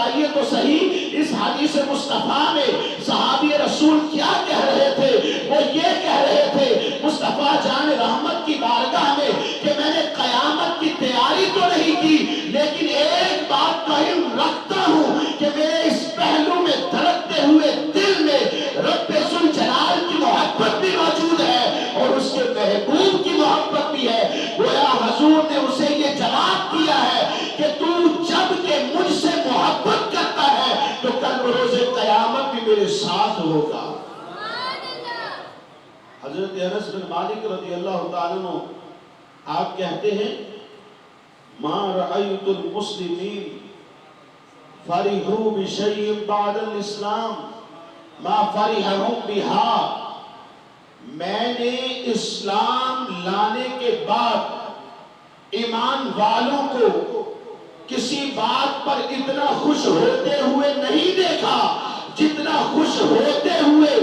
آئیے تو صحیح اس حدیث مصطفیٰ میں صحابی رسول کیا کہہ رہے تھے. وہ یہ کہہ رہے تھے مصطفیٰ جان رحمت کی بارگاہ میں کہ میں نے قیامت کی تیاری تو نہیں کی لیکن ایک بات کا علم رکھتا ہوں کہ میرے اس پہلو میں دھڑکتے ہوئے دل میں رب ذوالجلال کی محبت بھی موجود ہے اور اس کے محبوب کی محبت بھی ہے. گویا حضور نے اسے یہ جواب دیا ہے کہ تو جب کہ مجھ سے محبت کرتا ہے تو کل بروز قیامت بھی میرے ساتھ ہوگا. حضرت انس بن مالک رضی اللہ تعالیٰ عنہ آپ کہتے ہیں ما رأیت المسلمین فرحوا بشیء بعد الاسلام ما فرحوا بہا. میں نے اسلام لانے کے بعد ایمان والوں کو کسی بات پر اتنا خوش ہوتے ہوئے نہیں دیکھا جتنا خوش ہوتے ہوئے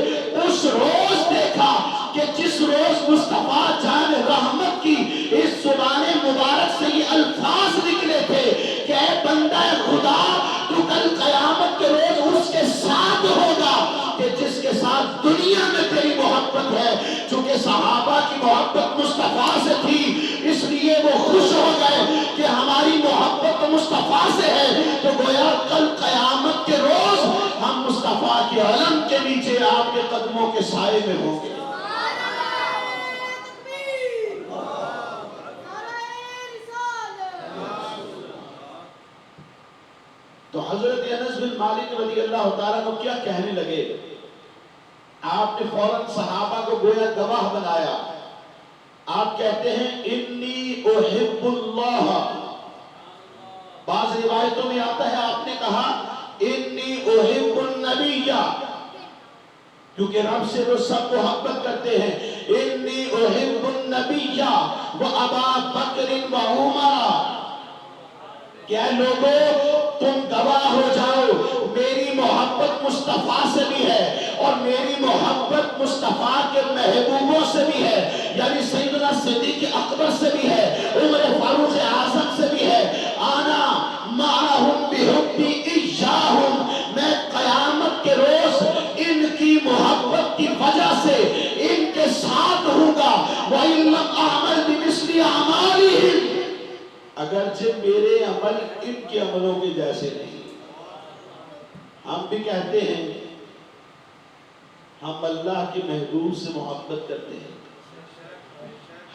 اس روز دیکھا کہ جس روز مصطفیٰ جان رحمت کی اس زبان مبارک سے یہ الفاظ نکلے تھے کہ اے بندہ خدا تو کل قیامت کے روز اس کے ساتھ ہوگا کہ جس کے ساتھ دنیا میں تیری محبت ہے. چونکہ صحابہ کی محبت مصطفیٰ سے تھی اس لیے وہ خوش ہو گئے کہ ہماری محبت مصطفیٰ سے ہے تو گویا کل قیامت کے روز ہم مصطفیٰ کے علم کے نیچے آپ کے قدموں کے سائے میں ہوں گے. تو حضرت انس بن مالک رضی اللہ تعالیٰ کو کیا کہنے لگے؟ آپ نے فوراً صحابہ کو گویا گواہ بنایا. آپ کہتے ہیں انی احب اللہ. بعض روایتوں میں آتا ہے آپ نے کہا انی احب النبی کیونکہ رب سے وہ سب محبت کرتے ہیں. انی احب النبی و ابا بکر و عمر. کیا لوگوں تم گواہ ہو جاؤ میری محبت مصطفیٰ سے بھی ہے اور میری محبت مصطفیٰ کے محبوبوں سے بھی ہے یعنی سیدنا صدیق اکبر سے بھی ہے عمر فاروق اعظم سے بھی ہے. آنا معہم بحبی ایاہم. میں قیامت کے روز ان کی محبت کی وجہ سے ان کے ساتھ ہوں گا. وَإِن لَمْ أَعْمَلْ بِمِثْلِ أَعْمَالِهِمْ. اگرچہ میرے عمل ان کے عملوں کے جیسے نہیں. ہم بھی کہتے ہیں ہم اللہ کے محبوب سے محبت کرتے ہیں,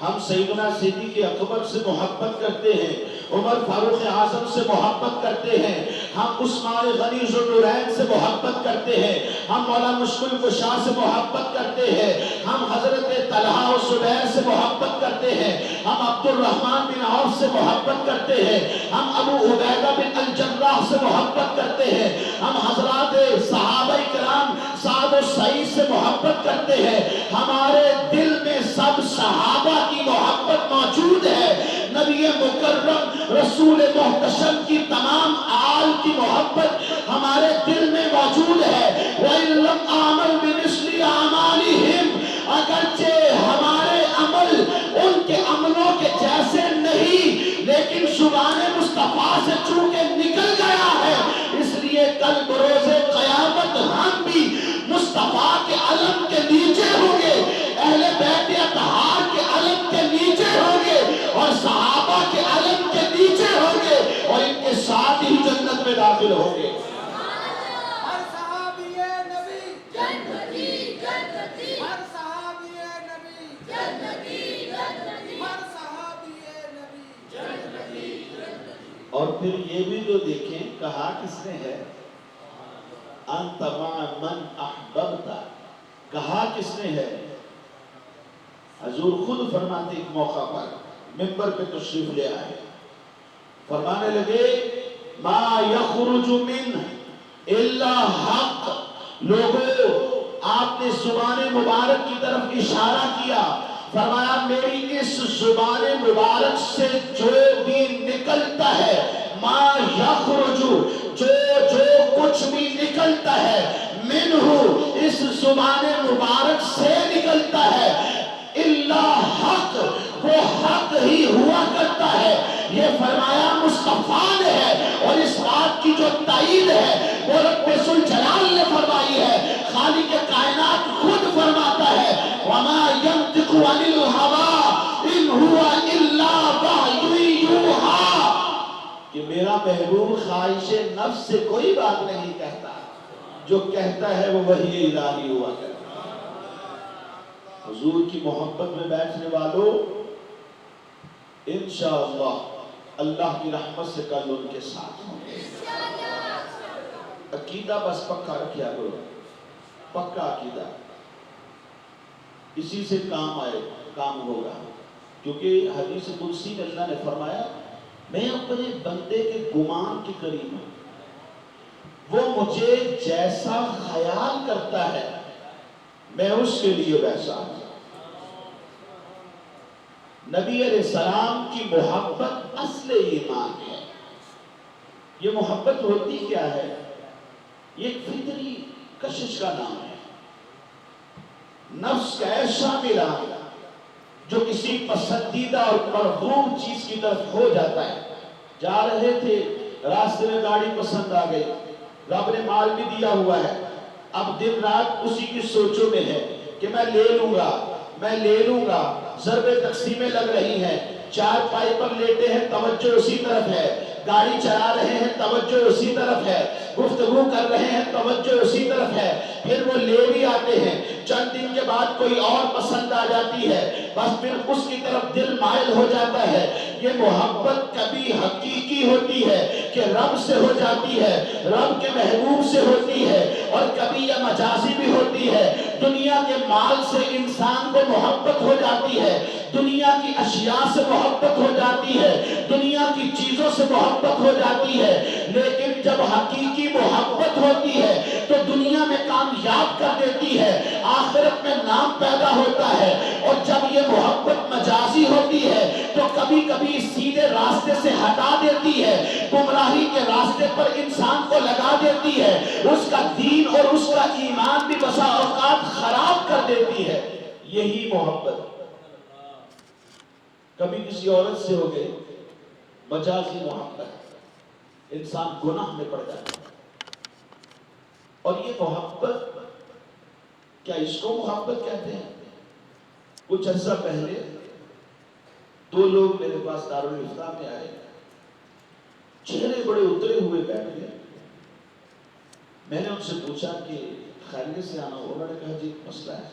ہم سیدنا صدیق اکبر سے محبت کرتے ہیں, عمر فاروق اعظم سے محبت کرتے ہیں, ہم عثمان غنی ذوالنورین سے محبت کرتے ہیں, ہم مولا مشکل کشا سے محبت کرتے ہیں, ہم حضرت طلحہ و زبیر سے محبت کرتے ہیں, ہم عبد الرحمن بن عوف سے محبت کرتے ہیں, ہم ابو عبیدہ بن الجراح سے محبت کرتے ہیں, ہم حضرات صحابہ کرام سعد و سعید سے محبت کرتے ہیں. ہمارے دل میں سب صحابہ کی محبت موجود ہے. نبی مکرم رسول محتشم کی تمام آل کی محبت ہمارے دل میں موجود ہے. وَإِن لَمْ أَعْمَلْ بِمِثْلِ أَعْمَالِهِمْ. اگرچہ ہمارے عمل ان کے عملوں کے جیسے نہیں لیکن زبان مصطفیٰ سے چونکہ نکل گیا ہے اس لیے کل بروز قیامت ہم بھی مصطفیٰ کے علم کے نیچے ہوں گے, اہل بیت اطہار کے علم کے نیچے ہوں گے اور صحابہ کے علم کے نیچے ہوں گے اور ان کے ساتھ ہی جنت میں داخل ہوں گے. ہر صحابی نبی جنتی جنتی, ہر صحابی نبی جنتی جنتی, ہر صحابی نبی جنتی جنتی. اور پھر یہ بھی تو دیکھیں کہا کس نے ہے انت مع من احببت. کہا کس نے ہے؟ حضور خود فرماتے ایک موقع پر منبر پہ تشریف لے آئے, فرمانے لگے ما یخرج من الا حق. لوگوں آپ نے زبان مبارک کی طرف اشارہ کیا, فرمایا میری اس زبان مبارک سے جو بھی نکلتا ہے ما یخرج جو کچھ بھی نکلتا ہے منہ اس زبان مبارک سے نکلتا ہے الا حق, وہ حق ہی ہوا کرتا ہے. یہ فرمایا مصطفیٰ نے ہے اور اس بات کی جو تائید تائید ہے وہ رب ذوالجلال نے فرمائی ہے. خالق کائنات خود فرماتا ہے وَمَا يَنطِقُ عَنِ الْهَوَىٰ إِنْ هُوَ إِلَّا وَحْيٌ يُوحَىٰ کہ میرا محبوب خواہش نفس سے کوئی بات نہیں کہتا، جو کہتا ہے وہ وحی الہی ہوا کرتا ہے. حضور کی محبت میں بیٹھنے والوں انشاءاللہ اللہ کی رحمت سے کل ان کے ساتھ ہوں گے. عقیدہ بس پکا رکھیا کرو، پکا عقیدہ، اسی سے کام آئے، کام ہوگا. کیونکہ حدیث قدسی میں اللہ نے فرمایا میں اپنے بندے کے گمان کے قریب ہوں، وہ مجھے جیسا خیال کرتا ہے میں اس کے لیے ویسا ہوں. نبی علیہ السلام کی محبت اصل ایمان ہے. یہ محبت ہوتی کیا ہے؟ یہ ایک فطری کشش کا نام ہے. نفس کا ایسا ملا جو کسی پسندیدہ اور مرغوب چیز کی طرف ہو جاتا ہے. جا رہے تھے راستے میں گاڑی پسند آ گئی، رب نے مال بھی دیا ہوا ہے، اب دن رات اسی کی سوچوں میں ہے کہ میں لے لوں گا، میں لے لوں گا. ضربیں تقسیمیں لگ رہی ہیں، چار پائی پر لیٹے ہیں توجہ اسی طرف ہے، گاڑی چلا رہے ہیں توجہ اسی طرف ہے، گفتگو کر رہے ہیں توجہ اسی طرف ہے. پھر وہ لے بھی آتے ہیں، چند دن کے بعد کوئی اور پسند آ جاتی ہے، بس پھر اس کی طرف دل مائل ہو جاتا ہے. یہ محبت کبھی حقیقی ہوتی ہے کہ رب سے ہو جاتی ہے، رب کے محبوب سے ہوتی ہے، اور کبھی یہ مجازی بھی ہوتی ہے. دنیا کے مال سے انسان کو محبت ہو جاتی ہے، دنیا کی اشیاء سے محبت ہو جاتی ہے، دنیا کی چیزوں سے محبت ہو جاتی ہے. لیکن جب حقیقی محبت ہوتی ہے تو دنیا میں کامیاب کر دیتی ہے، آخرت میں نام پیدا ہوتا ہے. اور جب یہ محبت مجازی ہوتی ہے تو کبھی کبھی سیدھے راستے سے ہٹا دیتی ہے، گمراہی کے راستے پر انسان کو لگا دیتی ہے، اس کا دین اور اس کا ایمان بھی بسا اوقات خراب کر دیتی ہے. یہی محبت کبھی کسی عورت سے ہو گئے، مجازی محبت، انسان گناہ میں پڑ جاتا ہے. اور یہ محبت کیا اس کو محبت کہتے ہیں؟ کچھ عرصہ پہلے دو لوگ میرے پاس دارالفتاح میں آئے، چہرے بڑے اترے ہوئے بیٹھ گئے. میں نے ان سے پوچھا کہ خیریت سے آنا ہو؟ انہوں نے کہا جی مسئلہ ہے.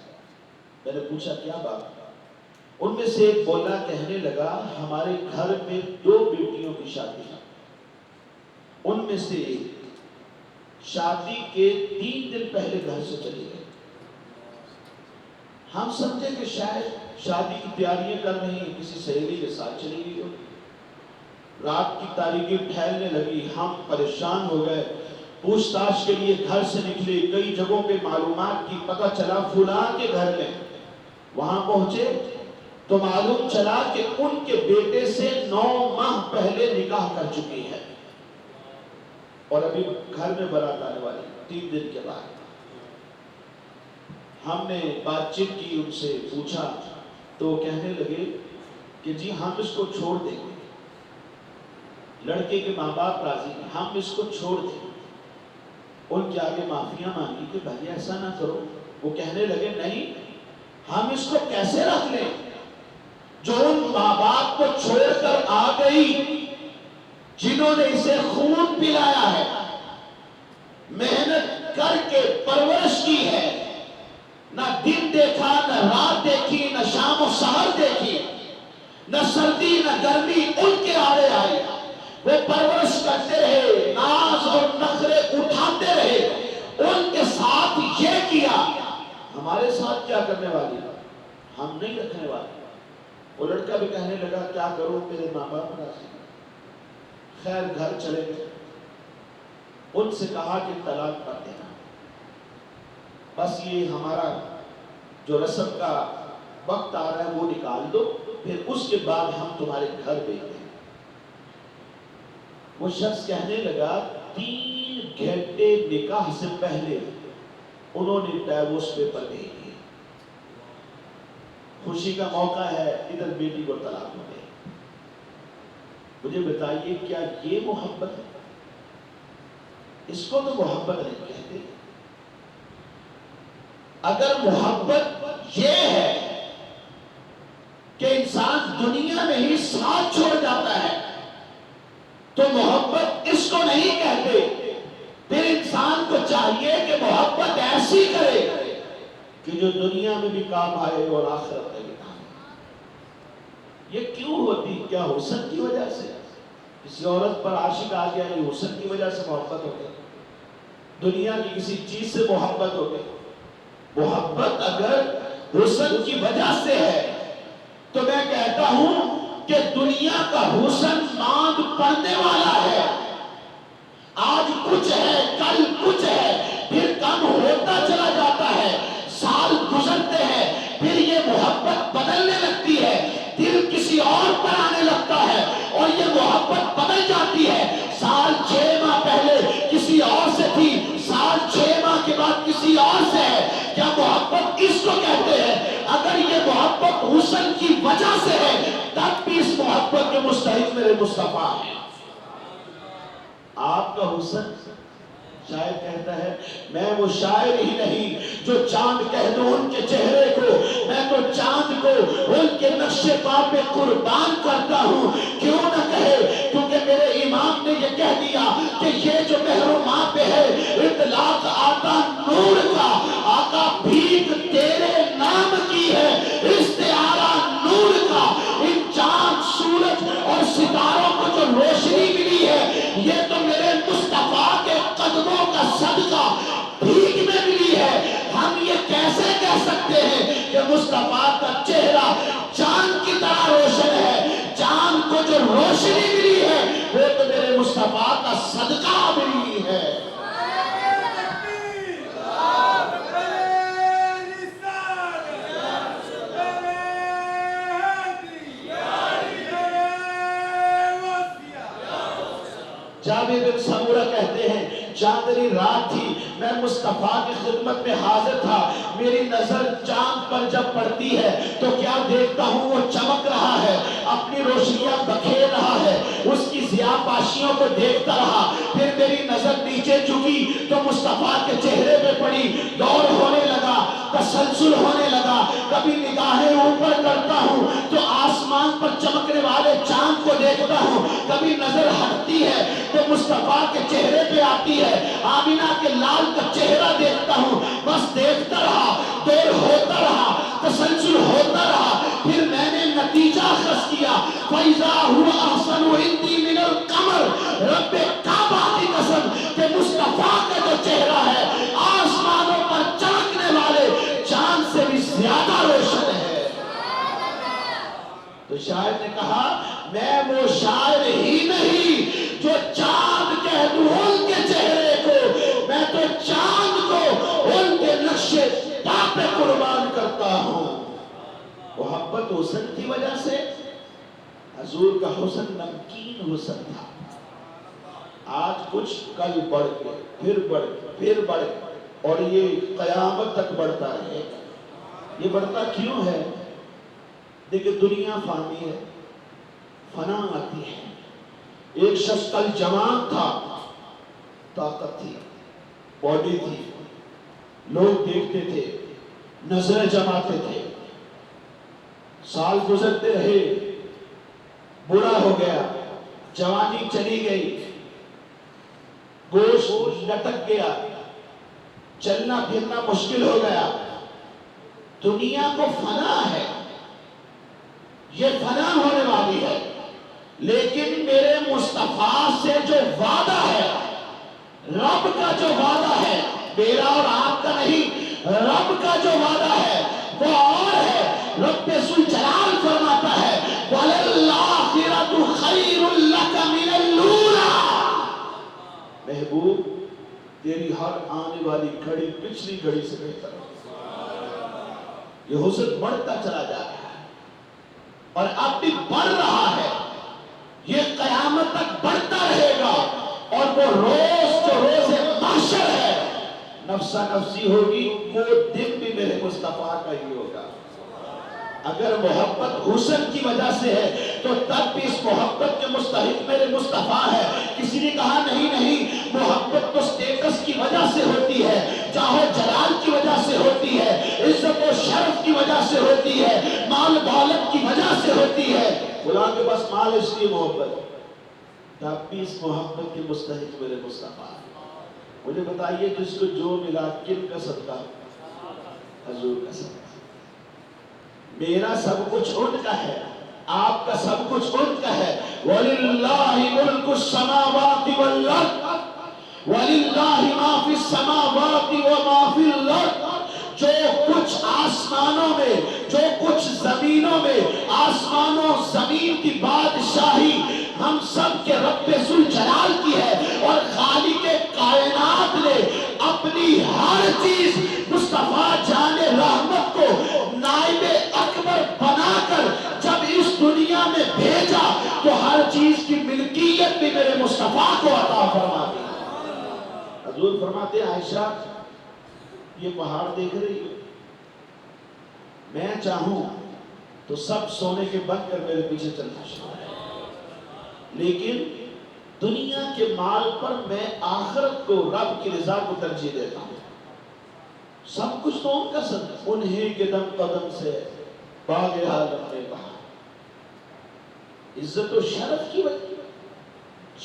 میں نے پوچھا کیا بات؟ ان میں سے ایک بولا، کہنے لگا ہمارے گھر میں دو بیٹیوں کی شادی ہے، ان میں سے شادی کے 3 دن پہلے گھر سے چلی گئی. ہم سمجھے کہ شاید شادی کی تیاریاں کر رہی ہیں، کسی سہیلی کے ساتھ چلی گئی ہو. رات کی تاریکی پھیلنے لگی، ہم پریشان ہو گئے، پوچھ تاچھ کے لیے گھر سے نکلے، کئی جگہوں پہ معلومات کی، پتہ چلا فلاں کے گھر میں. وہاں پہنچے تو معلوم چلا کہ ان کے بیٹے سے 9 ماہ پہلے نکاح کر چکی ہے، اور ابھی گھر میں بارات آنے والی 3 دن کے بعد. ہم نے بات چیت کی، ان سے پوچھا تو کہنے لگے کہ جی ہم اس کو چھوڑ دیں گے، لڑکے کے ماں باپ راضی ہیں، ہم اس کو چھوڑ دیں. ان کے آگے معافیاں مانگی کہ بھائی ایسا نہ کرو. وہ کہنے لگے نہیں، ہم اس کو کیسے رکھ لیں جو ان ماں باپ کو چھوڑ کر آ گئی، جنہوں نے اسے خون پلایا ہے، محنت کر کے پرورش کی ہے، نہ دن دیکھا، نہ رات دیکھی، نہ شام و سحر دیکھی، نہ سردی نہ گرمی ان کے آڑے آئی. وہ پرورش کرتے رہے، ناز اور نخرے اٹھاتے رہے، ان کے ساتھ یہ کیا. ہمارے ساتھ کیا کرنے والی؟ ہم نہیں رکھنے والے. وہ لڑکا بھی کہنے لگا کیا کروں، میرے ماں باپ راضی. خیر گھر چلے گئے، ان سے کہا کہ طلاق کر دینا، بس یہ ہمارا جو رسم کا وقت آ رہا ہے وہ نکال دو، پھر اس کے بعد ہم تمہارے گھر بھیج دیں. وہ شخص کہنے لگا 3 گھنٹے نکاح سے پہلے انہوں نے ڈائیورس پیپر بھیج دیے. خوشی کا موقع ہے، ادھر بیٹی کو طلاق ہو گئی. مجھے بتائیے کیا یہ محبت ہے؟ اس کو تو محبت نہیں کہتے. اگر محبت یہ ہے کہ انسان دنیا میں ہی ساتھ چھوڑ جاتا ہے تو محبت اس کو نہیں کہتے. پھر انسان کو چاہیے کہ محبت ایسی کرے کہ جو دنیا میں بھی کام آئے اور آخرت میں بھی کام آئے. یہ کیوں ہوتی؟ کیا حسن کی وجہ سے؟ کسی عورت پر عاشق آ گیا، یہ حسن کی وجہ سے محبت ہو گئی؟ دنیا کی کسی چیز سے محبت ہو گئی؟ محبت اگر حسن کی وجہ سے ہے تو میں کہتا ہوں کہ دنیا کا حسن ماند پڑنے والا ہے. آج کچھ ہے، کل کچھ ہے، پھر کم ہوتا چلا جاتا ہے. سال گزرتے ہیں، پھر یہ محبت بدلنے لگتی ہے، دل کسی اور پر آنے لگتا ہے اور یہ محبت بدل جاتی ہے. سال 6 ماہ پہلے کسی اور سے تھی، سال 6 ماہ کے بعد کسی اور سے ہے. کیا محبت اس کو کہتے ہیں؟ اگر یہ محبت حسن کی وجہ سے ہے تب بھی اس محبت کے مستحق میرے مصطفیٰ ہیں. آپ کا حسن، شاعر کہتا ہے میں وہ شاعر ہی نہیں جو چاند کہہ دوں ان کے چہرے کو، میں تو چاند کو ان کے نقش پا پہ قربان کرتا ہوں. کیوں نہ کہے؟ کیونکہ میرے امام نے یہ کہہ دیا کہ یہ جو مہر و ماں پہ ہے اطلاق آتا نور کا، آقا بھیک تیرے نام کی ہے استعارہ نور کا. ان چاند سورج اور ستاروں کو جو روشنی ملی ہے یہ تو میرے مصطفیٰ کے قدموں کا صدقہ بھیک میں ملی ہے. ہم یہ کیسے کہہ سکتے ہیں کہ مصطفیٰ کا چہرہ چاند کی طرح روشن ہے؟ چاند کو جو روشنی ملی ہے وہ تو میرے مصطفیٰ کا صدقہ ملی ہے. جابر بن سمورہ کہتے ہیں چاندنی رات تھی، میں مصطفیٰ کی خدمت میں حاضر تھا. میری نظر چاند پر جب پڑتی ہے تو کیا دیکھتا ہوں وہ چمک رہا ہے، اپنی روشنیاں بکھیر رہا ہے. اس کی ضیاء پاشیوں کو دیکھتا رہا. پھر میری نظر نیچے جھکی تو مصطفیٰ کے چہرے پہ پڑی. دور ہونے لگا، تسلسل ہونے لگا. کبھی نگاہیں اوپر کرتا ہوں تو آسمان پر چمکنے والے چاند کو دیکھتا ہوں. کبھی نظر ہٹتی ہے تو مصطفیٰ کے چہرے پہ آتی ہے. آمینہ کے لال کا چہرہ دیکھتا ہوں. بس دیکھتا رہا، دور ہوتا رہا، تسلسل ہوتا رہا. پھر میں نے نتیجہ اخذ کیا فَإِذَا هُوَ أَحْسَنُ عِنْدِي مِنَ الْقَمَرِ. رب کعبہ کی قسم کہ مصطفیٰ کا جو چہرہ ہے آسمانوں پر چمکنے والے چاند سے بھی زیادہ روشن ہے. تو شاعر نے کہا میں وہ شاعر ہی نہیں جو چاند کہہ دوں ان کے چہرے کو، میں تو چاند کو ان کے نقش پا پہ قربان کرتا ہوں. محبت حسن کی وجہ سے. حضور کا حسن نمکین حسن تھا. آج کچھ، کل بڑھ کے پھر بڑھ کے پھر بڑھ کے اور یہ قیامت تک بڑھتا ہے. یہ بڑھتا کیوں ہے؟ دیکھیں دنیا فانی ہے، فنا آتی ہے. ایک شخص کل جوان تھا، طاقت تھی، باڈی تھی، لوگ دیکھتے تھے، نظریں جماتے تھے. سال گزرتے رہے، بوڑھا ہو گیا، جوانی چلی گئی، گوشت لٹک گیا، چلنا پھرنا مشکل ہو گیا. دنیا کو فنا ہے، یہ فنا ہونے والی ہے. لیکن میرے مصطفیٰ سے جو وعدہ ہے، رب کا جو وعدہ ہے، میرا اور آپ کا نہیں، رب کا جو وعدہ ہے وہ اور ہے. رب ذوالجلال فرماتا ہے وَلَلْآخِرَةُ خَيْرٌ لَكَ مِنَ الْأُولَىٰ. محبوب تیری ہر آنے والی گھڑی پچھلی گھڑی سے بہتر ہے. یہ حسن بڑھتا چلا جا رہا ہے اور اب بھی بڑھ رہا ہے. یہ قیامت تک بڑھتا رہے گا. اور وہ روز جو روز محشر ہے نفسا نفسی ہوگی، وہ دن بھی میرے مصطفیٰ کا ہی ہوگا. اگر محبت حسن کی وجہ سے ہے تو تب بھی اس محبت کے مستحق میرے مصطفیٰ ہے. کسی نے کہا نہیں محبت تو سٹیٹس کی وجہ سے ہوتی ہے, جاہو جلال کی وجہ سے ہوتی ہے, عزت و شرف کی وجہ سے ہوتی ہے, مال دولت کی وجہ سے ہوتی ہے. فلاں کے پاس مال اس لیے محبت, تب بھی اس محبت کے مستحق میرے مصطفیٰ ہے. مجھے بتائیے جس کو جو ملا کن کا صدقہ؟ حضور کا صدقہ. میرا سب کچھ ان کا ہے, آپ کا سب کچھ ان کا ہے. وَلِلَّهِ مُلْكُ السَّمَاوَاتِ وَالْأَرْضِ وَلِلَّهِ مَا فِي السَّمَاوَاتِ وَمَا فِي الْأَرْضِ. جو کچھ آسمانوں میں, جو کچھ زمینوں میں, آسمانوں زمین کی بادشاہی ہم سب کے رب ذوالجلال کی ہے, اور خالق کائنات نے اپنی ہر چیز مصطفیٰ جان رحمت کو نائب اکبر بنا کر جب اس دنیا میں بھیجا تو ہر چیز کی ملکیت بھی میرے مصطفیٰ کو عطا فرما دی. حضور فرماتے ہیں عائشہ یہ پہاڑ دیکھ رہی ہو, میں چاہوں تو سب سونے کے بن کر میرے پیچھے چلنا شروع, لیکن دنیا کے مال پر میں آخرت کو, رب کی رضا کو ترجیح دیتا ہوں. سب کچھ تو ان کا صدقہ, انہیں کے دم قدم سے باغ عالم نے کہا. عزت و شرف کی وجہ,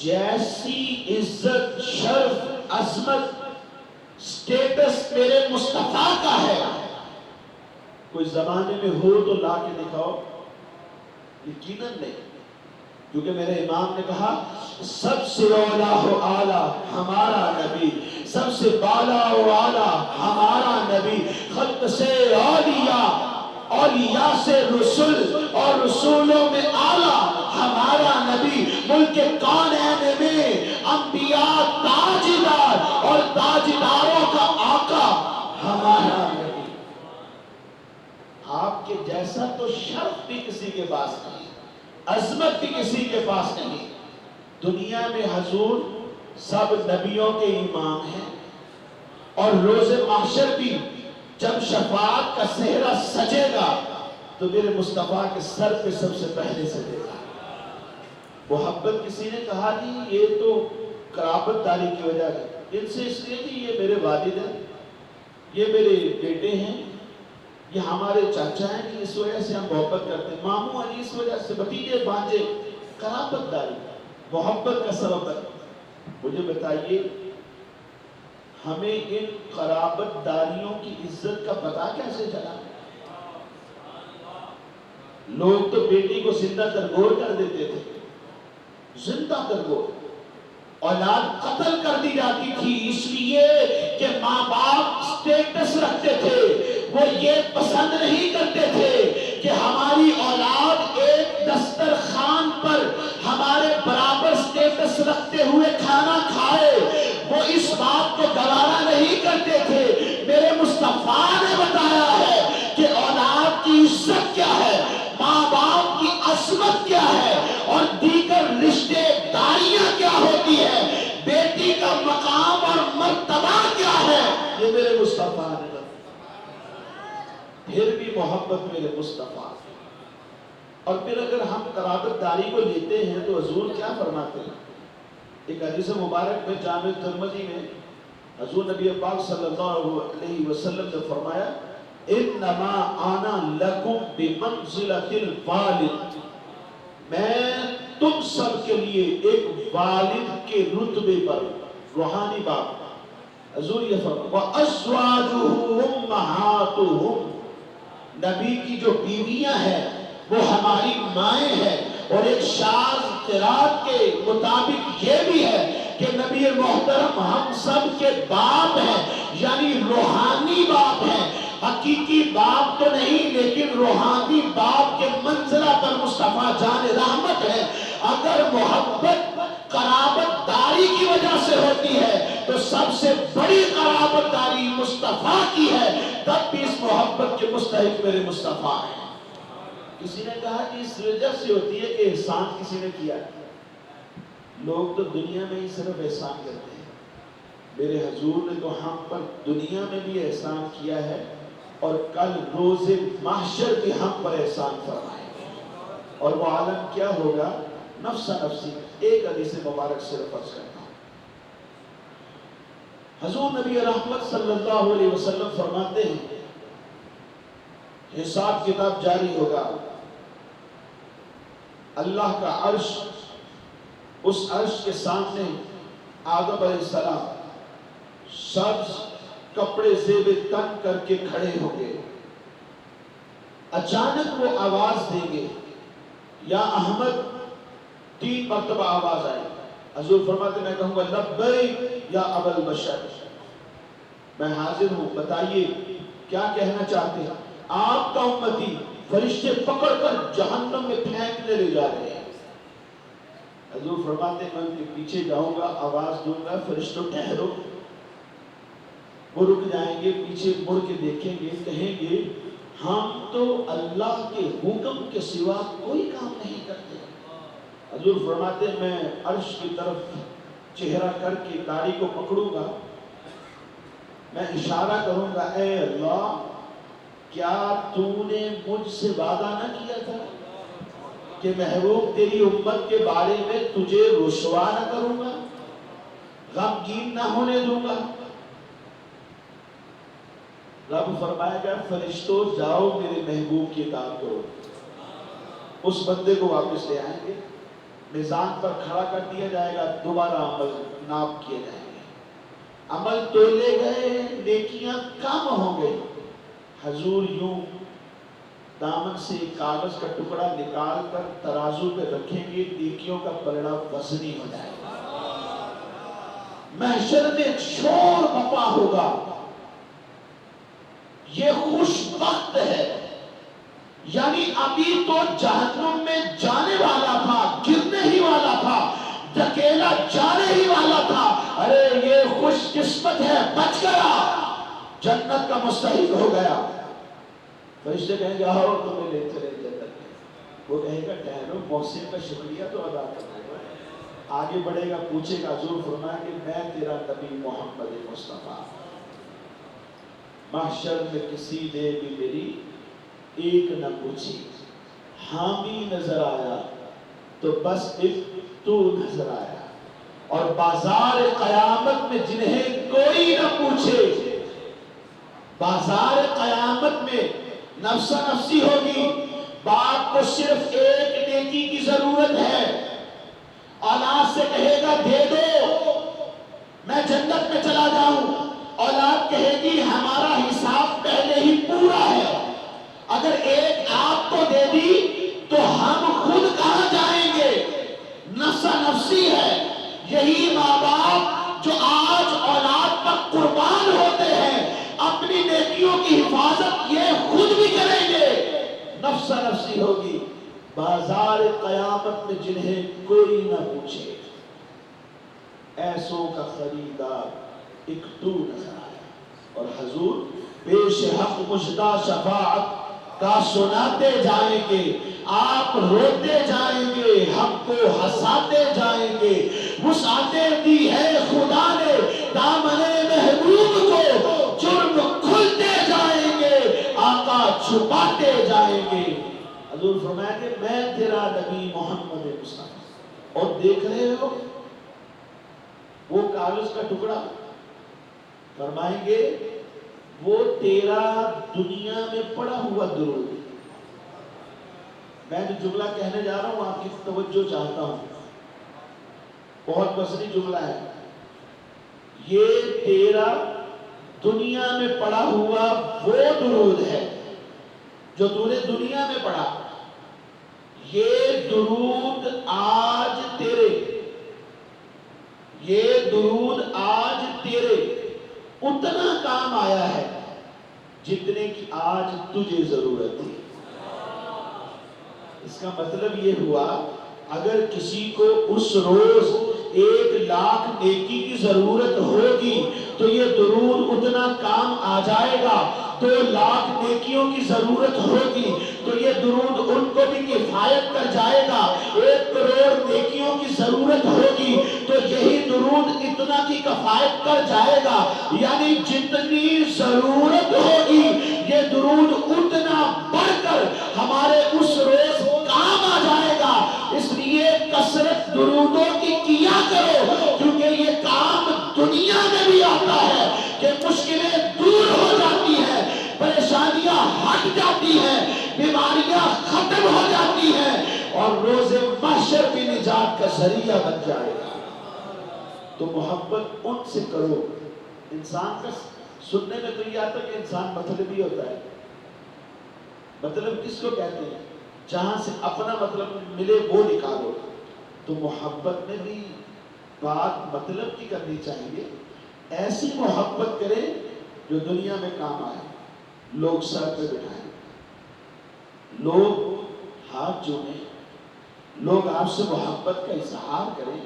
جیسی عزت شرف عظمت سٹیٹس میرے مصطفیٰ کا ہے, کوئی زمانے میں ہو تو لا کے دکھاؤ. یقیناً نہیں, کیونکہ میرے امام نے کہا سب سے اولا و اعلیٰ ہمارا نبی, سب سے بالا و اعلیٰ ہمارا نبی, خلق سے اولیاء, اولیاء سے رسول, اور رسولوں میں اعلیٰ ہمارا نبی, ملک کونین میں انبیاء تاجدار اور تاجداروں کا آقا ہمارا نبی. آپ کے جیسا تو شرف بھی کسی کے پاس نہیں, عظمت بھی کسی کے پاس نہیں. دنیا میں حضور سب نبیوں کے امام ہیں, اور روز محشر بھی جب شفاعت کا صحرا سجے گا تو میرے مصطفیٰ کے سر پہ سب سے پہلے سجے گا. محبت کسی نے کہا جی یہ تو قرابت داری کی وجہ ہے, ان سے اس لیے کہ یہ میرے والد ہیں, یہ میرے بیٹے ہیں, یہ ہمارے چاچا ہیں, کہ اس وجہ سے ہم محبت کرتے ہیں. ماموں علی اس وجہ سے, بھتیجے بھانجے, قرابت داری محبت کا سبب ہے. مجھے بتائیے ہمیں ان قرابت داریوں کی عزت کا پتہ کیسے چلا؟ لوگ تو بیٹی کو زندہ ترگور کر دیتے تھے, زندہ ترگور. اولاد قتل کر دی جاتی تھی اس لیے کہ ماں باپ سٹیٹس رکھتے تھے, وہ یہ پسند نہیں کرتے تھے کہ ہماری اولاد ایک دسترخوان پر ہمارے برابر سٹیٹس رکھتے ہوئے کھانا کھائے, وہ اس بات کو گوارا نہیں کرتے تھے. میرے مصطفیٰ نے بتایا ہے کہ اولاد کی عزت کیا ہے, ماں باپ کی عظمت کیا ہے, اور دیگر رشتے داریاں کیا ہوتی ہے, بیٹی کا مقام اور مرتبہ کیا ہے, یہ میرے مصطفیٰ نے بتایا. پھر بھی محبت میرے مصطفیٰ. اور پھر اگر ہم قرابت داری کو لیتے ہیں تو حضور کیا فرماتے ہیں؟ ایک حدیث مبارک میں جامع ترمذی میں حضور نبی پاک صلی اللہ علیہ وسلم نے فرمایا انما انا لکم بمنزلۃ الوالد, میں تم سب کے لیے ایک والد کے رتبے پر, روحانی باپ. حضور یہ فرمایا وَأَزْوَاجُهُ أُمَّهَاتُهُمْ, نبی کی جو بیویاں ہیں وہ ہماری مائیں ہیں. اور ایک شاذ قرات کے مطابق یہ بھی ہے کہ نبی محترم ہم سب کے باپ ہیں, یعنی روحانی باپ ہیں. حقیقی باپ تو نہیں لیکن روحانی باپ کے منزلہ پر مصطفیٰ جان رحمت ہے. اگر محبت قرابت داری کی وجہ سے ہوتی ہے تو سب سے بڑی قرابت داری مصطفیٰ کی ہے, تب بھی اس محبت کے مستحق میرے مصطفیٰ ہیں. کسی نے کہا کہ اس وجہ سے ہوتی ہے کہ احسان کسی نے کیا. لوگ تو دنیا میں ہی صرف احسان کرتے ہیں, میرے حضور نے تو ہم پر دنیا میں بھی احسان کیا ہے اور کل روز محشر بھی ہم پر احسان فرمائیں گے. اور وہ عالم کیا ہوگا؟ نفس نفسی. ایک حدیث مبارک صرف عرض کرتا ہوں. حضور نبی رحمت صلی اللہ علیہ وسلم فرماتے ہیں حساب کتاب جاری ہوگا. اللہ کا عرش، اس عرش کے سامنے آدم علیہ السلام سبز کپڑے زیب تن کر کے کھڑے ہوں گے. اچانک وہ آواز دیں گے یا احمد. 3 مرتبہ آواز آئے. حضور فرماتے میں کہوں گا لبیک یا ابا البشر، میں حاضر ہوں، بتائیے کیا کہنا چاہتے ہیں. آپ کا امتی. فرشتے پکڑ کر جہنم میں پھینکنے لے جا رہے ہیں. حضور فرماتے میں ان کے پیچھے جاؤں گا، آواز دوں گا فرشتوں ٹھہرو. وہ رک جائیں گے، پیچھے مڑ کے دیکھیں گے، کہیں گے ہم تو اللہ کے حکم کے سوا کوئی کام نہیں کرتے. حضور فرماتے میں عرش کی طرف چہرہ کر کے داڑھی کو پکڑوں گا، میں اشارہ کروں گا اے اللہ کیا تو نے مجھ سے وعدہ نہ کیا تھا کہ محبوب تیری امت کے بارے میں تجھے رسوا نہ کروں گا، غمگین نہ ہونے دوں گا. رب فرمائے گا فرشتوں جاؤ میرے محبوب کی اطاعت کرو. اس بندے کو واپس لے آئیں گے، میزان پر کھڑا کر دیا جائے گا، دوبارہ عمل ناپ کیے جائیں گے. عمل تولے گئے، نیکیاں کم ہو گئی. حضور یوں دامن سے کاغذ کا ٹکڑا نکال کر ترازو پہ رکھیں گے، نیکیوں کا پلڑا وزنی ہو جائے گا. محشر میں ایک شور بپا ہوگا. یہ خوش وقت ہے، یعنی ابھی تو جہنم میں جانے والا تھا، گرنے ہی والا تھا، دھکیلا جانے ہی والا تھا. ارے یہ خوش قسمت ہے، بچ گیا، جنت کا مستحق ہو گیا. فرشتے کہیں گے آؤ تمہیں لے چلے جنت میں. وہ کہے گا ٹھہرو، محسن کا شکریہ تو ادا کرنا ہے. آگے بڑھے گا، پوچھے گا. حضور فرمایا کہ میں تیرا نبی محمد مصطفیٰ. محشر میں کسی نے بھی میری ایک نہ پوچھی. حامی نظر آیا تو بس ایک تو نظر آیا. اور بازار قیامت میں جنہیں کوئی نہ پوچھے، بازار قیامت میں نفس نفسی ہوگی. باپ کو صرف ایک نیکی کی ضرورت ہے، اولاد سے کہے گا دے دو میں جنت میں چلا جاؤں. اولاد کہے گی ہمارا حساب پہلے ہی پورا ہے، اگر ایک آپ کو دے دی تو ہم خود کہاں جائیں گے. نفس نفسی ہے. یہی ماں باپ جو آج اولاد پر قربان ہوتے ہیں، اپنی نیکیوں کی حفاظت یہ خود بھی کریں گے. نفس نفسی ہوگی. بازار قیامت میں جنہیں کوئی نہ پوچھے، ایسوں کا خریدار ایک تو نظر آیا. اور حضور پیش حق مجدہ شفاعت کا سناتے جائیں گے. آپ روتے جائیں گے، ہم کو ہنساتے جائیں گے. وسعتیں دی ہے خدا نے دامن محبوب کو، جرم کھلتے جائیں گے، آقا چھپاتے جائیں گے. حضور فرمایا کہ میں تیرا نبی محمد مصطفیٰ. اور دیکھ رہے ہو وہ کاغذ کا ٹکڑا، فرمائیں گے وہ تیرا دنیا میں پڑا ہوا درود. میں جو جملہ کہنے جا رہا ہوں آپ کی توجہ چاہتا ہوں، بہت وزنی جملہ ہے. یہ تیرا دنیا میں پڑا ہوا وہ درود ہے جو تو نے دنیا میں پڑھا. یہ درود آج تیرے، یہ درود آج تیرے اتنا کام آیا ہے جتنے کی آج تجھے ضرورت تھی. اس کا مطلب یہ ہوا اگر کسی کو اس روز 1,00,000 نیکی کی ضرورت ہوگی تو یہ درود اتنا کام آ جائے گا. 2,00,000 نیکیوں کی ضرورت ہوگی تو یہ درود ان کو بھی کفایت کر جائے گا. 1 کروڑ نیکیوں کی ضرورت ہوگی تو یہی درود اتنا کی کفایت کر جائے گا. یعنی جتنی ضرورت ہوگی یہ درود درود اتنا بڑھ کر ہمارے اس روز کام آ جائے گا. اس لیے کثرت درودوں کی کیا کرو، کیونکہ یہ کام دنیا میں بھی آتا ہے کہ مشکلیں دور ہو جاتی ہیں، پریشانیاں ہٹ جاتی ہیں، بیماریاں ختم ہو جاتی ہیں، اور روز محشر بھی نجات کا ذریعہ بن جائے گا. تو محبت ان سے کرو. انسان کا سننے میں تو یہ آتا ہے کہ انسان مطلبی ہوتا ہے. مطلب کس کو کہتے ہیں؟ جہاں سے اپنا مطلب ملے وہ نکالو. تو محبت میں بھی بات مطلب کی کرنی چاہیے. ایسی محبت کرے جو دنیا میں کام آئے. لوگ سر پہ بٹھائیں، لوگ ہاتھ جوڑیں، لوگ آپ سے محبت کا اظہار کریں،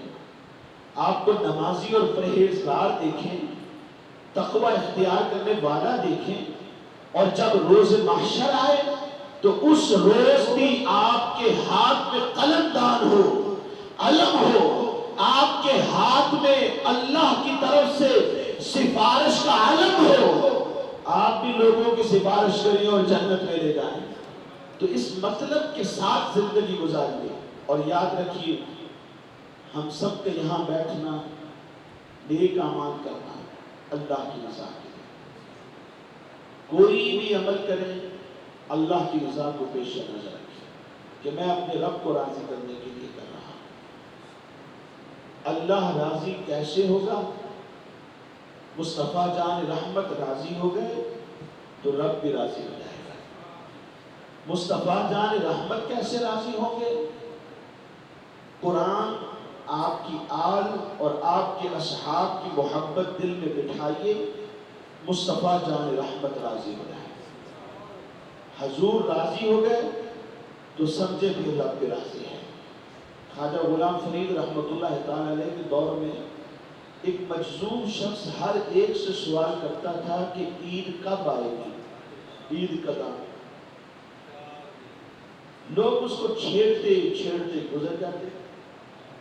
آپ کو نمازی اور پرہیزگار دیکھیں، تقوی اختیار کرنے والا دیکھیں. اور جب روز محشر آئے تو اس روز بھی آپ کے ہاتھ میں قلم دان ہو، علم ہو، آپ کے ہاتھ میں اللہ کی طرف سے سفارش کا علم ہو، آپ بھی لوگوں کی سفارش کریں اور جنت میں لے جائیں. تو اس مطلب کے ساتھ زندگی گزاریے. اور یاد رکھیے، ہم سب کے یہاں بیٹھنا، نیک اعمال کرنا اللہ کی رضا کے لیے. کوئی بھی عمل کریں اللہ کی رضا کو پیش نظر رکھیں کہ میں اپنے رب کو راضی کرنے کے لیے کر رہا ہوں. اللہ راضی کیسے ہوگا؟ مصطفیٰ جان رحمت راضی ہو گئے تو رب بھی راضی ہو جائے گا. مصطفیٰ جان رحمت کیسے راضی ہوں گے؟ قرآن آپ کی آل اور آپ کے اصحاب کی محبت دل میں بٹھائیے، مصطفیٰ جان رحمت راضی ہو جائے. حضور راضی ہو گئے تو سمجھے بھی رب بھی راضی ہے. خواجہ غلام فرید رحمۃ اللہ تعالی علیہ کے دور میں ایک مجذوب شخص ہر ایک سے سوال کرتا تھا کہ عید کب آئے گی، عید کب؟ لوگ اس کو چھیڑتے چھیڑتے گزر جاتے،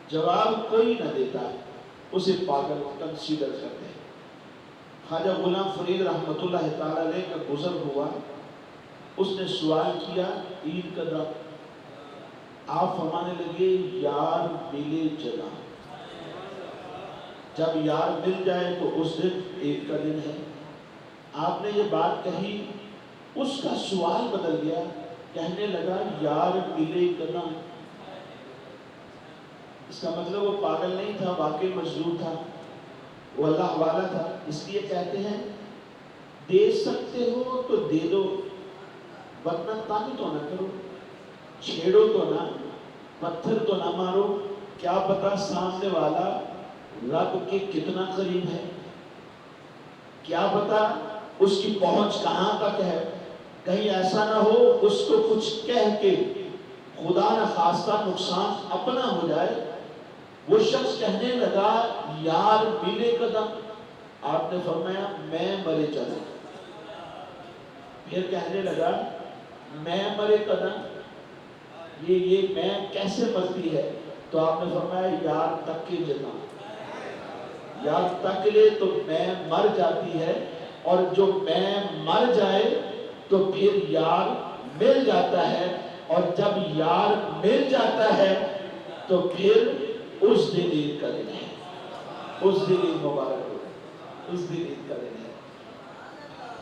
جواب کوئی نہ دیتا، اسے پاگل کنسیڈر کرتے. خواجہ غلام فرید رحمۃ اللہ تعالی علیہ کا گزر ہوا، اس نے سوال کیا عید کب؟ آپ فرمانے لگے یار ملے جگہ. جب یار مل جائے تو اس دن عید کا دن ہے. آپ نے یہ بات کہی، اس کا سوال بدل گیا، کہنے لگا یار ملے کنا. اس کا مطلب وہ پاگل نہیں تھا، واقعی مجذوب تھا، وہ اللہ والا تھا. اس لیے کہتے ہیں دے سکتے ہو تو دے دو، ورنہ تانگ تو نہ کرو، چھیڑو تو نہ، پتھر تو نہ مارو. کیا پتا سامنے والا رب کے کتنا قریب ہے، کیا پتا اس کی پہنچ کہاں تک ہے. کہیں ایسا نہ ہو اس کو کچھ کہہ کے خدا نہ خواستہ نقصان اپنا ہو جائے. وہ شخص کہنے لگا یار ملے قدم. آپ نے فرمایا میں مرے چلوں. پھر کہنے لگا میں مرے قدم، یہ میں کیسے مرتی ہے؟ تو آپ نے فرمایا یار تک کے جنا، یار تک لے تو میں مر جاتی ہے، اور جو میں مر جائے تو پھر یار مل جاتا ہے، اور جب یار مل جاتا ہے تو پھر اس دن عید کا دن ہے، اس دن عید مبارک ہو، اس دن عید کا دن ہے.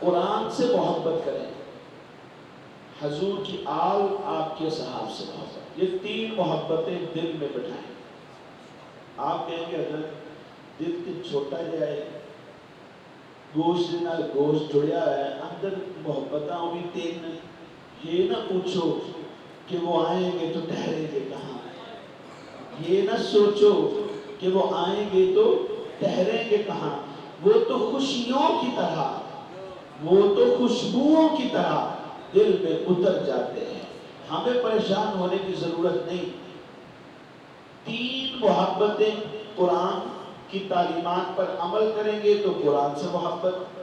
قرآن سے محبت کریں، حضور کی آل، آپ کے صحاب سے محبت، یہ تین محبتیں دل میں بٹھائیں. آپ کہیں گے حضرت دل کے چھوٹا جائے، گوشت نال گوشت جڑیا ہے، اندر محبتاں بھی تین نہیں. یہ نہ پوچھو کہ وہ آئیں گے تو ٹھہریں گے کہاں، یہ نہ سوچو کہ وہ آئیں گے تو ٹھہریں گے کہاں. وہ تو خوشیوں کی طرح، وہ تو خوشبوؤں کی طرح دل میں اتر جاتے ہیں. ہمیں پریشان ہونے کی ضرورت نہیں. تین محبتیں، قرآن کی تعلیمات پر عمل کریں گے تو قرآن سے محبت،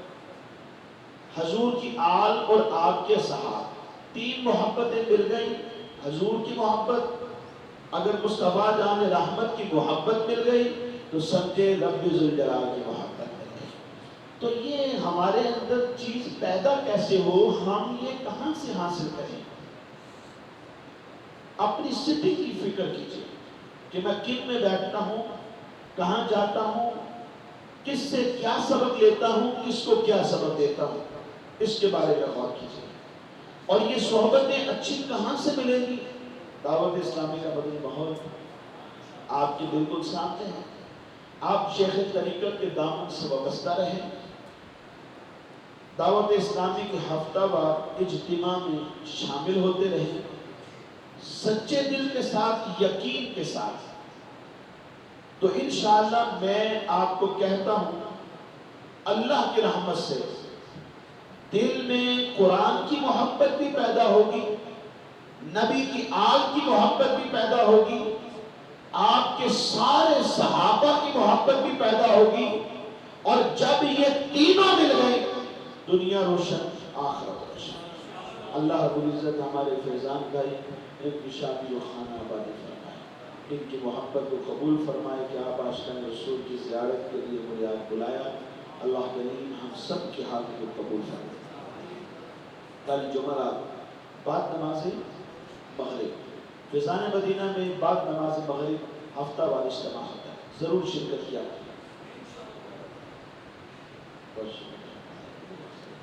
حضور کی آل اور آپ کے صحاب، تین محبتیں مل گئی. حضور کی محبت، اگر مصطفیٰ جان رحمت کی محبت مل گئی تو سمجھے رب ذوالجلال کی محبت مل گئی. تو یہ ہمارے اندر چیز پیدا کیسے ہو، ہم یہ کہاں سے حاصل کریں؟ اپنی سٹی کی فکر کیجیے کہ میں کن میں بیٹھتا ہوں، کہاں جاتا ہوں، کس سے کیا سبق لیتا ہوں، کس کو کیا سبق دیتا ہوں، اس کے بارے میں غور کیجیے۔ اور یہ صحبتیں اچھی کہاں سے ملیں گی؟ دعوت اسلامی کا مدنی ماحول آپ کے بالکل سامنے ہے۔ آپ شیخ طریقت کے دامن سے وابستہ رہیں، دعوت اسلامی کے ہفتہ وار اجتماع میں شامل ہوتے رہیں، سچے دل کے ساتھ، یقین کے ساتھ، تو انشاءاللہ میں آپ کو کہتا ہوں اللہ کی رحمت سے دل میں قرآن کی محبت بھی پیدا ہوگی، نبی کی آل کی محبت بھی پیدا ہوگی، آپ کے سارے صحابہ کی محبت بھی پیدا ہوگی، اور جب یہ تینوں مل گئے دنیا روشن آخرت روشن۔ اللہ رب العزت ہمارے فیضان بھائی ان کی شادی و خانہ آبادی فرمائے، ان کی محبت کو قبول فرمائے کہ آپ عاشقان رسول کی زیارت کے لیے مجھے آپ بلایا۔ اللہ کریم ہم سب کی حاضری کو قبول فرمائے۔ کل جمعرات بعد نماز مغرب فیضان مدینہ میں بعد نماز مغرب ہفتہ وار اجتماع ہوتا ہے، ضرور شرکت کیا۔